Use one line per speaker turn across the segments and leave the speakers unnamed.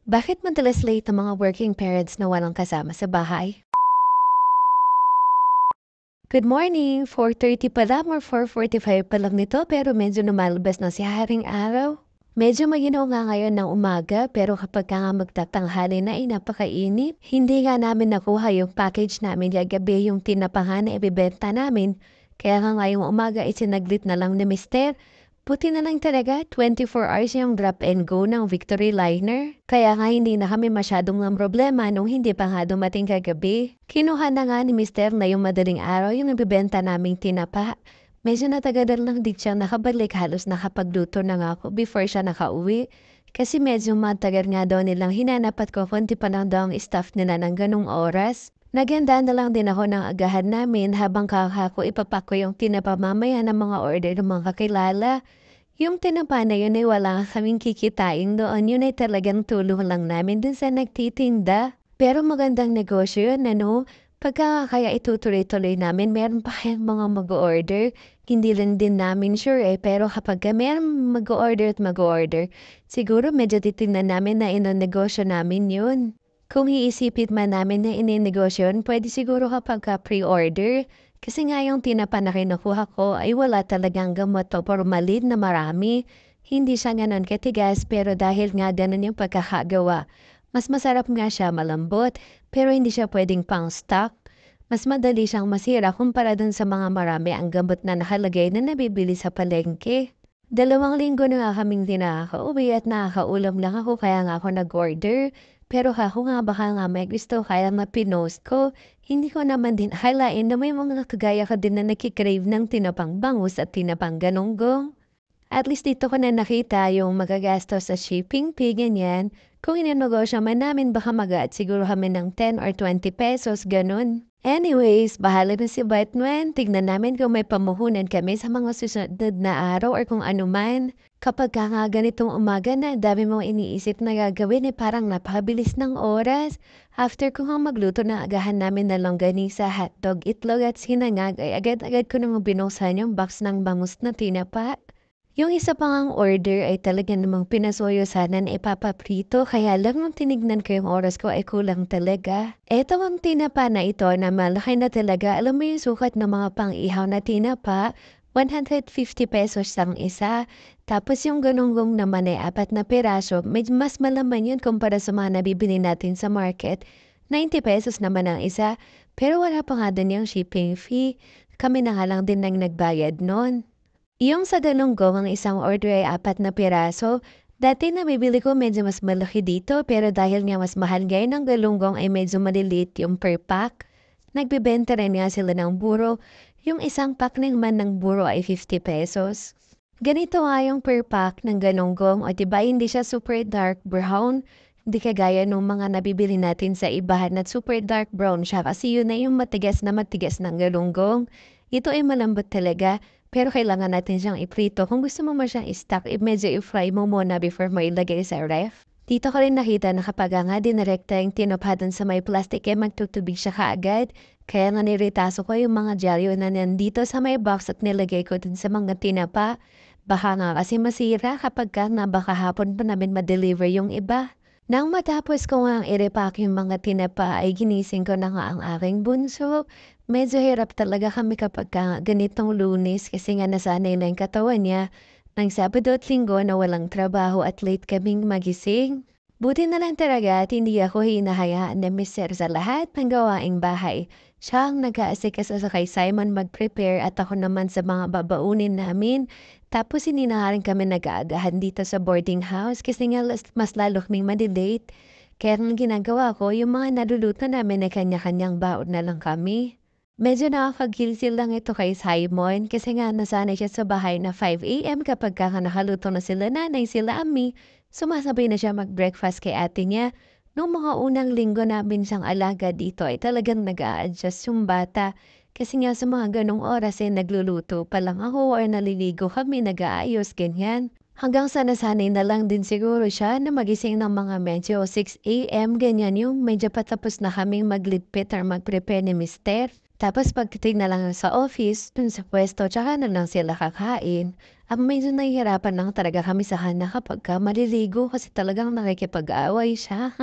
Bakit madalas late ang mga working parents na walang kasama sa bahay? Good morning! 4:30 pa lang or 4:45 pa lang nito pero medyo lumalabas na si Haring Araw. Medyo maginaw nga ngayon ng umaga pero kapag ka nga magtatanghali na ay napakainit. Hindi nga namin nakuha yung package namin kagabi yung tinapahan na ibibenta namin. Kaya nga ngayong umaga isinaglit na lang ni Mister. Buti na lang talaga 24 hours yung drop and go ng Victory Liner. Kaya nga hindi na kami masyadong ng problema nung hindi pa nga dumating kagabi. Kinuha na nga ni Mister na yung madaling araw yung nabibenta naming tinapa. Medyo natagalan lang din siya nakabalik, halos nakapagluto na nga ako before siya nakauwi. Kasi medyo matagal nga daw nilang hinanap at kukunti pa lang daw ang staff nila ng ganong oras. Naganda na lang din ako ng agahan namin habang kakako ipapako yung tinapa mamaya ng mga order ng mga kakilala. Yung tinapa na yun ay wala kaming kikitain doon, yun ay talagang tulong lang namin dun sa nagtitinda. Pero magandang negosyo yun, ano? Pagka kaya itutuloy-tuloy namin, meron pa kayang mga mag-order. Hindi rin din namin sure pero kapag meron mag-order at mag-order, siguro medyo titingnan namin na negosyo namin yun. Kung iisipin man namin na ininegosyo yun, pwede siguro kapagka pre-order. Kasi nga yung tinapa na kinukuha ko ay wala talagang gamot o formalin na marami. Hindi siya ganon katigas pero dahil nga ganon yung pagkakagawa, mas masarap nga siya, malambot, pero hindi siya pwedeng pang stock. Mas madali siyang masira kumpara dun sa mga marami ang gamot na nakalagay na nabibili sa palengke. 2 linggo na nga kaming di nakakauwi at nakakaulam lang ako kaya nga ako nag-order. Pero ako nga baka nga may gusto kaya na pinost ko. Hindi ko naman din akalain na may mga kagaya ka din na nagkikrave ng tinapang bangus at tinapang ganunggong. At least dito ko na nakita yung magagastos sa shipping fee, ganyan. Kung inenegosyo man namin baka mag-add siguro kami ng 10 or 20 pesos, ganun. Anyways, bahala na si Batman. Tignan namin kung may pamuhunan kami sa mga susunod na araw or kung ano man. Kapag ka nga ganitong umaga na, dami mong iniisip na gagawin parang napakabilis ng oras. After ko nga magluto na agahan namin na longganisa, hotdog, itlog at sinangag ay agad-agad ko namang binuksan yung box ng bangus na tinapa. Yung isa pa ngang order ay talaga namang pinasuyo sana na ipapaprito kaya lang nung tinignan ko yung oras ko ay kulang talaga. Eto ang tinapa na ito na malaki na talaga. Alam mo yung sukat ng mga pang-ihaw na tinapa, 150 pesos ang isa. Tapos yung ganunggong naman ay 4 na piraso. Medyo mas malaman yun kumpara sa mga nabibili natin sa market. 90 pesos naman ang isa. Pero wala pa nga din yung shipping fee. Kami na nga lang din nang nagbayad nun. Yung sa galunggong ang isang order ay 4 na piraso. Dati nabibili ko medyo mas malaki dito pero dahil nga mas mahal ngayon ng galunggong ay medyo maliliit yung per pack. Nagbebenta rin nga sila ng buro. Yung isang pack naman ng buro ay 50 pesos. Ganito nga yung per pack ng galunggong o diba hindi siya super dark brown. Hindi kagaya nung mga nabibili natin sa ibahan at super dark brown siya kasi yun na yung matigas ng galunggong. Ito ay malambot talaga. Pero kailangan natin siyang iprito. Kung gusto mo siyang i-stock, medyo i-fry mo muna before mo ilagay sa ref. Dito ko rin nakita na kapag nga dinirekta yung tinaphadan sa may plastic magtutubig siya kaagad. Kaya nga niritaso ko yung mga jelly na nandito sa may box at nilagay ko dun sa mga tinapa. Baka nga kasi masira kapag ka na baka hapon pa namin ma-deliver yung iba. Nang matapos ko ngang i-repack yung mga tinapa ay ginising ko na nga ang aking bunso. Medyo hirap talaga kami kapag ganitong Lunes kasi nga nasanay na yung katawan niya ng Sabado at Linggo na walang trabaho at late kaming magising. Buti na lang talaga at hindi ako hinahayaan ni Mister sa lahat ng gawaing bahay. Siya ang nag-aasikaso sa kay Simon mag-prepare at ako naman sa mga babaunin namin. Tapos hindi na rin kami nag-aagahan dito sa boarding house kasi nga mas lalo kaming malilate. Kaya ang ginagawa ko, yung mga naluluto namin ay kanya-kanyang baon na lang kami. Medyo nakaka-guilty lang ito kay Simon kasi nga nasanay siya sa bahay na 5 AM kapag nakaluto na sila nanay, sila ami, sumasabay na siya mag-breakfast kay ate niya. Nung mga unang linggo namin siyang alaga dito ay talagang nag-a-adjust yung bata. Kasi nga sa mga ganong oras ay nagluluto pa lang ako or naliligo kami, nag-aayos, ganyan. Hanggang sa nasanay na lang din siguro siya na magising ng mga medyo 6 AM, ganyan yung medyo patapos na kaming magligpit or mag-prepare ni Mister. Tapos pagdating na lang sa office, dun sa pwesto, tsaka na lang sila kakain. Medyo nahihirapan lang talaga kami sa kanya kapagka maliligo kasi talagang nakikipag-away siya.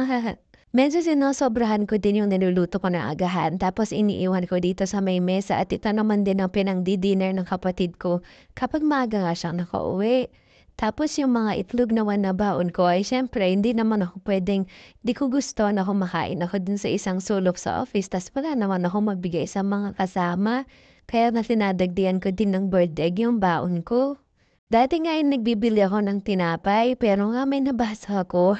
Medyo sinosobrahan ko din yung niluluto ko na agahan tapos iniiwan ko dito sa may mesa at ito naman din ang pinang-di-dinner ng kapatid ko kapag maaga nga siyang nakauwi. Tapos yung mga itlog naman na baon ko ay siyempre hindi naman ako puwedeng di ko gusto na kumakain ako dun sa isang sulok sa office ta's wala naman akong mabigay sa mga kasama. Kaya nga sinadagdigan ko din ng bird egg yung baon ko. Dati nga ay nagbibili ako ng tinapay pero nga may nabasa ako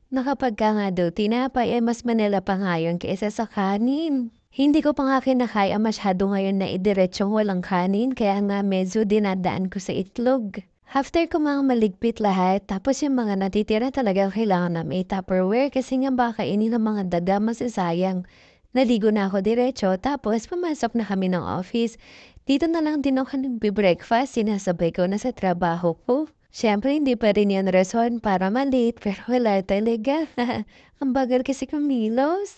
na kapagka nga daw tinapay ay mas manila pa nga yun kaysa sa kanin. Hindi ko pa nga kinakaya masyado ngayon na idiretsong walang kanin kaya nga medyo dinadaan ko sa itlog. After ko mga maligpit lahat, tapos yung mga natitira talagang kailangan na may Tupperware kasi nga baka ini ng mga daga masasayang. Naligo na ako diretso tapos pumasok na kami ng office. Dito na lang din ako nagbe-breakfast, sinasabay ko na sa trabaho ko. Siyempre hindi pa rin yan rason para ma-late pero wala talaga. Ang bagal kasi kumilos.